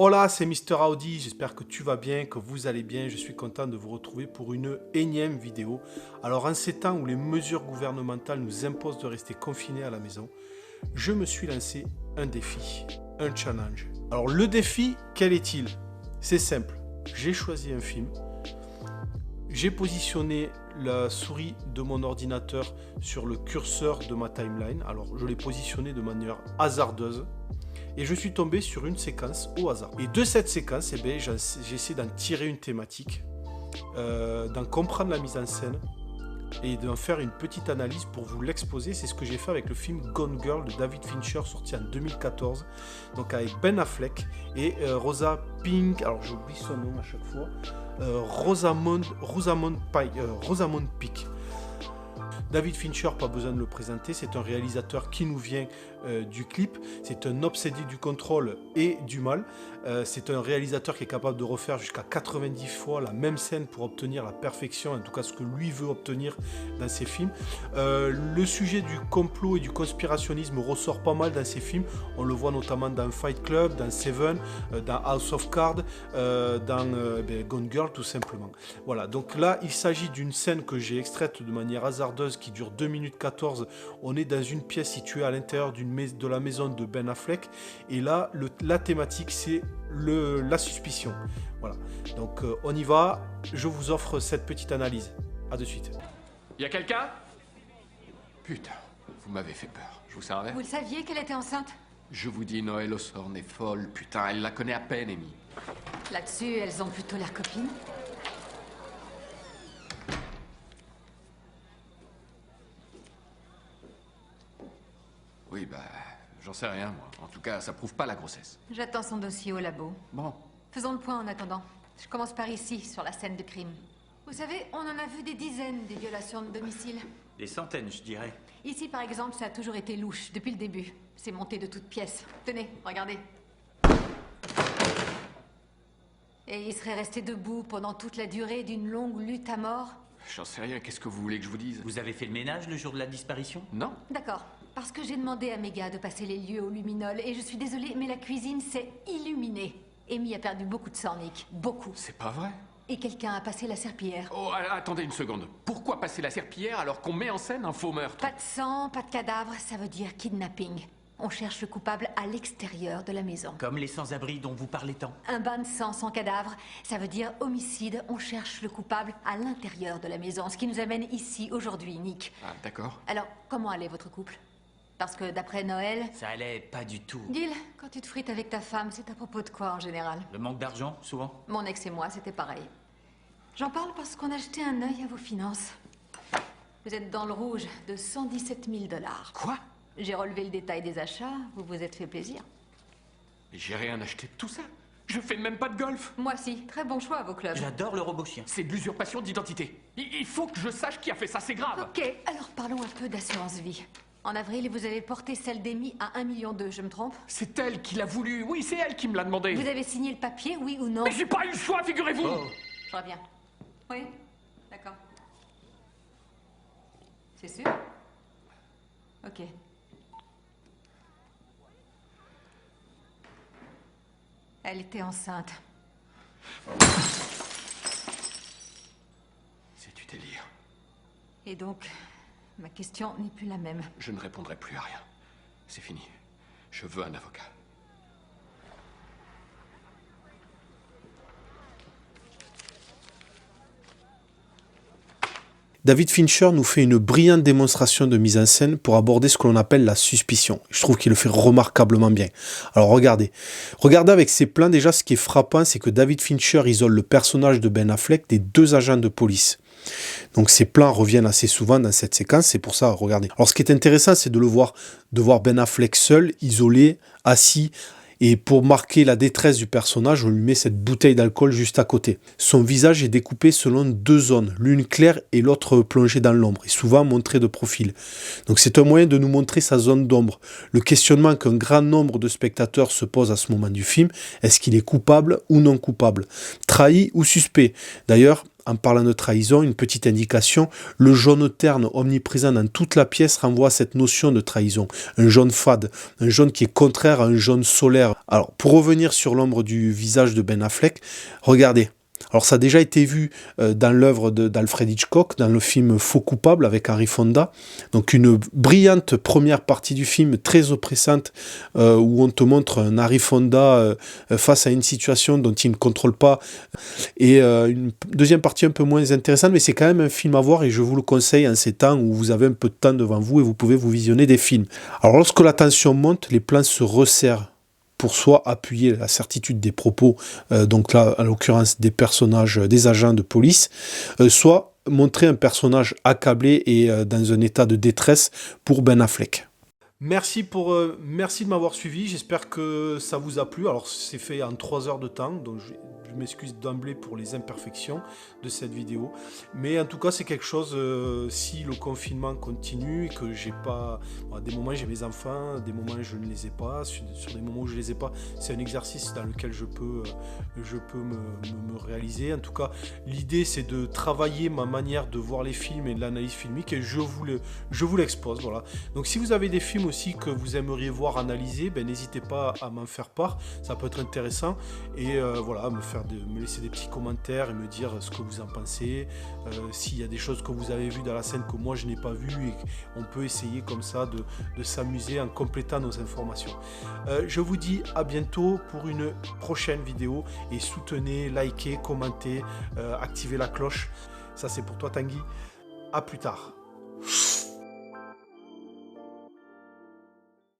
Hola, c'est Mister Audi, j'espère que tu vas bien, que vous allez bien. Je suis content de vous retrouver pour une énième vidéo. Alors en ces temps où les mesures gouvernementales nous imposent de rester confinés à la maison, je me suis lancé un défi, un challenge. Alors le défi, quel est-il? C'est simple, j'ai choisi un film, j'ai positionné la souris de mon ordinateur sur le curseur de ma timeline. Alors je l'ai positionné de manière hasardeuse. Et je suis tombé sur une séquence au hasard. Et de cette séquence, j'ai essayé d'en tirer une thématique, d'en comprendre la mise en scène et d'en faire une petite analyse pour vous l'exposer. C'est ce que j'ai fait avec le film Gone Girl de David Fincher, sorti en 2014, donc avec Ben Affleck et Rosa Pink, alors j'oublie son nom à chaque fois, Rosamund Pike. David Fincher, pas besoin de le présenter, c'est un réalisateur qui nous vient du clip, c'est un obsédé du contrôle et du mal, c'est un réalisateur qui est capable de refaire jusqu'à 90 fois la même scène pour obtenir la perfection, en tout cas ce que lui veut obtenir dans ses films. Le sujet du complot et du conspirationnisme ressort pas mal dans ses films, on le voit notamment dans Fight Club, dans Seven, dans House of Cards, dans Gone Girl tout simplement. Voilà, donc là il s'agit d'une scène que j'ai extraite de manière hasardeuse qui dure 2 minutes 14, on est dans une pièce située à l'intérieur de la maison de Ben Affleck, et là la thématique c'est la suspicion. Voilà, donc on y va, je vous offre cette petite analyse, à de suite. Y'a quelqu'un? Putain, vous m'avez fait peur, je vous servais? Vous le saviez qu'elle était enceinte? Je vous dis, Noël Osborne est folle, putain, elle la connaît à peine, Amy. Là-dessus, elles ont plutôt l'air copines. Oui, bah, j'en sais rien, moi. En tout cas, ça prouve pas la grossesse. J'attends son dossier au labo. Bon. Faisons le point en attendant. Je commence par ici, sur la scène de crime. Vous savez, on en a vu des dizaines, des violations de domicile. Des centaines, je dirais. Ici, par exemple, ça a toujours été louche, depuis le début. C'est monté de toutes pièces. Tenez, regardez. Et il serait resté debout pendant toute la durée d'une longue lutte à mort? J'en sais rien, qu'est-ce que vous voulez que je vous dise? Vous avez fait le ménage le jour de la disparition? Non. D'accord. Parce que j'ai demandé à mes gars de passer les lieux au luminol, et je suis désolée, mais la cuisine s'est illuminée. Amy a perdu beaucoup de sang, Nick. Beaucoup. C'est pas vrai. Et quelqu'un a passé la serpillière. Oh, attendez une seconde. Pourquoi passer la serpillière alors qu'on met en scène un faux meurtre? Pas de sang, pas de cadavre, ça veut dire kidnapping. On cherche le coupable à l'extérieur de la maison. Comme les sans-abri dont vous parlez tant. Un bain de sang sans cadavre, ça veut dire homicide. On cherche le coupable à l'intérieur de la maison. Ce qui nous amène ici aujourd'hui, Nick. Ah, d'accord. Alors, comment allait votre couple? Parce que d'après Noël... Ça allait pas du tout. Gil, quand tu te frites avec ta femme, c'est à propos de quoi en général? Le manque d'argent, souvent. Mon ex et moi, c'était pareil. J'en parle parce qu'on a jeté un œil à vos finances. Vous êtes dans le rouge de 117 000 $. Quoi? J'ai relevé le détail des achats, vous vous êtes fait plaisir. Mais j'ai rien acheté de tout ça. Je fais même pas de golf. Moi si, très bon choix à vos clubs. J'adore le robot chien. C'est de l'usurpation d'identité. Il faut que je sache qui a fait ça, c'est grave. Ok, alors parlons un peu d'assurance vie. En avril, vous avez porté celle d'Amy à 1,2 million, je me trompe? C'est elle qui l'a voulu. Oui, c'est elle qui me l'a demandé. Vous avez signé le papier, oui ou non? Mais j'ai pas eu le choix, figurez-vous. Oh. Je reviens. Oui, d'accord. C'est sûr? Ok. Elle était enceinte. C'est du délire. Et donc, ma question n'est plus la même. Je ne répondrai plus à rien. C'est fini. Je veux un avocat. David Fincher nous fait une brillante démonstration de mise en scène pour aborder ce que l'on appelle la suspicion. Je trouve qu'il le fait remarquablement bien. Alors regardez. Regardez avec ces plans, déjà ce qui est frappant, c'est que David Fincher isole le personnage de Ben Affleck des deux agents de police. Donc ces plans reviennent assez souvent dans cette séquence, c'est pour ça, regardez. Alors ce qui est intéressant, c'est de voir Ben Affleck seul, isolé, assis. Et pour marquer la détresse du personnage, on lui met cette bouteille d'alcool juste à côté. Son visage est découpé selon deux zones, l'une claire et l'autre plongée dans l'ombre, et souvent montrée de profil. Donc c'est un moyen de nous montrer sa zone d'ombre. Le questionnement qu'un grand nombre de spectateurs se posent à ce moment du film, est-ce qu'il est coupable ou non coupable? Trahi ou suspect? D'ailleurs, en parlant de trahison, une petite indication, le jaune terne omniprésent dans toute la pièce renvoie à cette notion de trahison. Un jaune fade, un jaune qui est contraire à un jaune solaire. Alors, pour revenir sur l'ombre du visage de Ben Affleck, regardez. Alors ça a déjà été vu dans l'œuvre d'Alfred Hitchcock, dans le film Faux coupable avec Henry Fonda. Donc une brillante première partie du film, très oppressante, où on te montre un Henry Fonda face à une situation dont il ne contrôle pas. Et une deuxième partie un peu moins intéressante, mais c'est quand même un film à voir et je vous le conseille en ces temps où vous avez un peu de temps devant vous et vous pouvez vous visionner des films. Alors lorsque la tension monte, les plans se resserrent pour soit appuyer la certitude des propos, donc là, en l'occurrence, des personnages, des agents de police, soit montrer un personnage accablé et dans un état de détresse pour Ben Affleck. Merci de m'avoir suivi, j'espère que ça vous a plu. Alors c'est fait en 3 heures de temps, donc je m'excuse d'emblée pour les imperfections de cette vidéo. Mais en tout cas c'est quelque chose, si le confinement continue, que j'ai pas... Bon, des moments j'ai mes enfants, des moments je ne les ai pas, sur des moments où je les ai pas, c'est un exercice dans lequel je peux me réaliser. En tout cas l'idée c'est de travailler ma manière de voir les films et de l'analyse filmique et je vous l'expose, voilà. Donc si vous avez des films aussi que vous aimeriez voir analyser, ben, n'hésitez pas à m'en faire part, ça peut être intéressant et voilà, me laisser des petits commentaires et me dire ce que vous en pensez, s'il y a des choses que vous avez vues dans la scène que moi je n'ai pas vues et on peut essayer comme ça de s'amuser en complétant nos informations. Je vous dis à bientôt pour une prochaine vidéo et soutenez, likez, commentez, activez la cloche, ça c'est pour toi Tanguy, à plus tard.